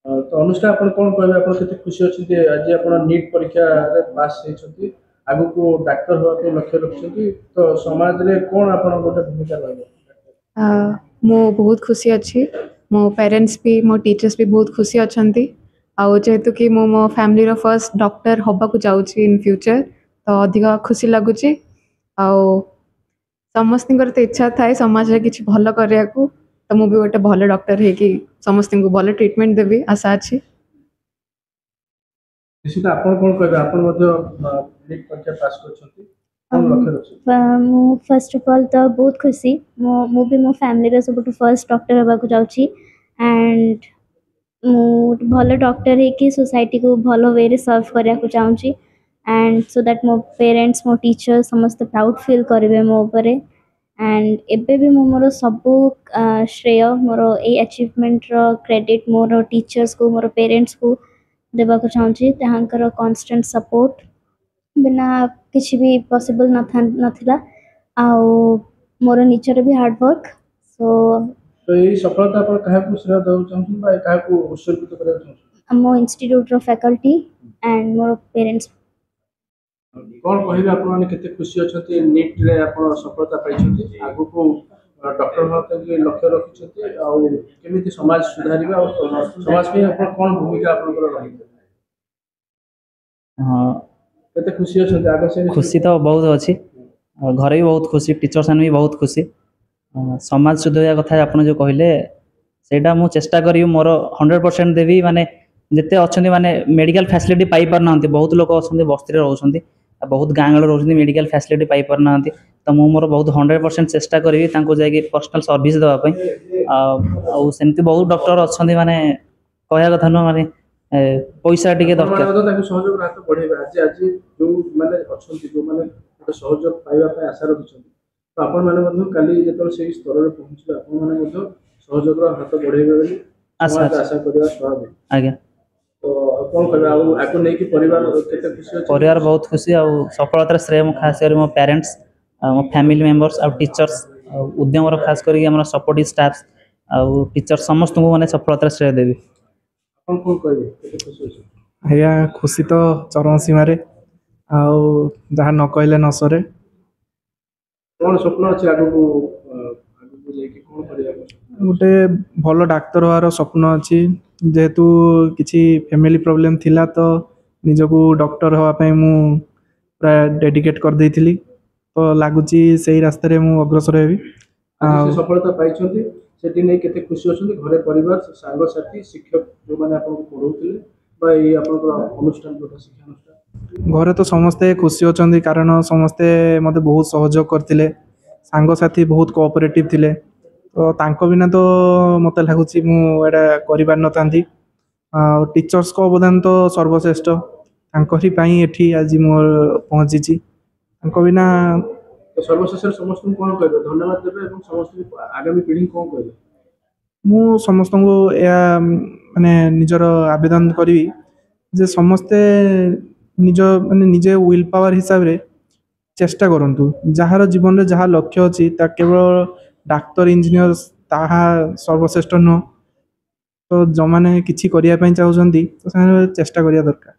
तो अनुष्का आपण कोन कहबे आपण केते खुशी अछि आज आपण नीट परीक्षा रे पास होइछथि आगु को डॉक्टर होवा के लक्ष्य रखछथि तो समाज रे कोन आपण गोटे भूमिका रहबो। मो बहुत खुशी अच्छी मो पेरेंट्स भी मो टीचर्स भी बहुत खुशी अच्छी आउ जेहेतु कि मो फैमिली रो फर्स्ट डॉक्टर हवा को जाऊँ इन फ्यूचर तो अधिक खुशी लगुच आउ समस्त तो इच्छा थाए समाज रे किछि भल करिया को तो मु भी गोटे भल डॉक्टर है कि समस्त को भल ट्रीटमेंट देवी आशा अच्छी। निश्चित आपण कोन कहबे आपण मध्ये नीट परीक्षा पास करछथि कोन लक्ष्य रखछथि। मु फर्स्ट ऑफ ऑल तो बहुत खुशी मु भी मो फैमिली रे सब फर्स्ट डॉक्टर हवा को जाउची एंड मु भल डॉक्टर है कि सोसाइटी को भल वे रे सर्व करिया को चाहूची एंड सो दैट मो पेरेंट्स मो टीचर समस्त प्राउड फील करिवे मो ऊपर एंड एबे भी मो मोर सब श्रेय मोर ए अचीवमेंट रो क्रेडिट मोर टीचर्स को मोर पेरेंट्स को देवा को चाहूची ताहांकर कांस्टेंट सपोर्ट बिना किसी भी पॉसिबल नथिला आउ मोर निचर भी हार्ड वर्क सो तो ये सफलता आपण काहे को श्रेय दउ चाहथि बा काहे को उत्सर्गित करे चाहथि। मो इंस्टीट्यूट रो फैकल्टी एंड मोर पेरेंट्स कोन कहिबे आपण माने केते खुशी अछथि नीट रे आपण सफलता पाइछथि आगु को डॉक्टर होवा के लक्ष्य रखछथि आ केमिति समाज सुधारिबा और समाज में आपण कोन भूमिका आपण कर रही। हाँ केते खुशी अछथि आगे से खुशी तो बहुत अच्छी घर भी बहुत खुशी टीचर्स भी बहुत खुशी समाज सुधरिया कथा आप जो कहले सेटा मु चेष्टा करी मोर 100% देवी माने जिते अच्छा माने मेडिकल फैसिलिटी पाई पार ना बहुत लोग अच्छा बस्ती रोच बहुत गाँ गल रोच मेडिकल फैसिलिटी पाई पार ना तो मु मोर बहुत 100% चेष्टा करी जाकि पर्सनल सर्विस देवाई सेमती बहुत डॉक्टर अच्छा माने कहया कथा नुह माने पैसा टिके दरकार सहयोग हाथ बढ़ेबा आज आज जो माने अछंती जो माने सहयोग पाइबा पे आशा रखछन तो आपण माने काली जेतल से स्तर रे पहुंचले आपण माने सहयोग हाथ बढ़ेबे बोली आशा करिया स्वाभाविक आज्ञा तो कौन कहबे आको नै कि परिवार केते खुशी अछि परिवार बहुत खुशी आ सफलतार श्रेय मो खास कर मो पेरेंट्स मो फैमिली मेंबर्स आ टीचर्स उद्यम रो खास कर हमर सपोर्टिव स्टाफ्स आ टीचर समस्त को माने सफलतार श्रेय देबी। कौन कौन कहबे केते खुशी अछि। आज्ञा खुशी तो चरम सीमा रे आउ जहाँ न कहले न सरे कौन स्वप्न अछि आगु को लेके कौन करिया गोटे भल डाक्तर होवार स्वप्न अच्छी जेहेतु किसी फैमिली प्रॉब्लम थिला तो निजको डॉक्टर होवाई मु प्राय डेडिकेट कर देइथिली तो लगुच से रास्ते रे मु अग्रसर हेबी सफलता पाइछथि सेठी नै केते खुशी अछथि घरे परिवार सांग साथी शिक्षक जो माने आपन पढौथिले बा ए आपन अनुष्ठान जोटा शिक्षा अनुष्ठान घरे तो समस्ते खुशी अच्छा कारण समस्ते मते बहुत सहयोग करथिले सांग साथी बहुत कोऑपरेटिव थिले तो तांको बिना तो मत लगुच मुझे कर नथांती टीचर्स को अवदान तो सर्वश्रेष्ठ एठी आज मोर पहुँची बिना तो सर्वश्रेष्ठ समस्त कोन कहबे धन्यवाद देबे एवं समस्त आगामी पीढ़ी कोन कहबे मु समस्त को या माने निजर आवेदन करी जे समस्ते निज माने निजे विल पावर हिसाब रे चेष्टा करंतु जहार जीवन रे जहा लक्ष्य अछि ता केवल डाक्टर इंजीनियर ताहा सर्वश्रेष्ठ नुह तो जो मैंने किसी करने चाहते तो चेष्टा करिया दरकार।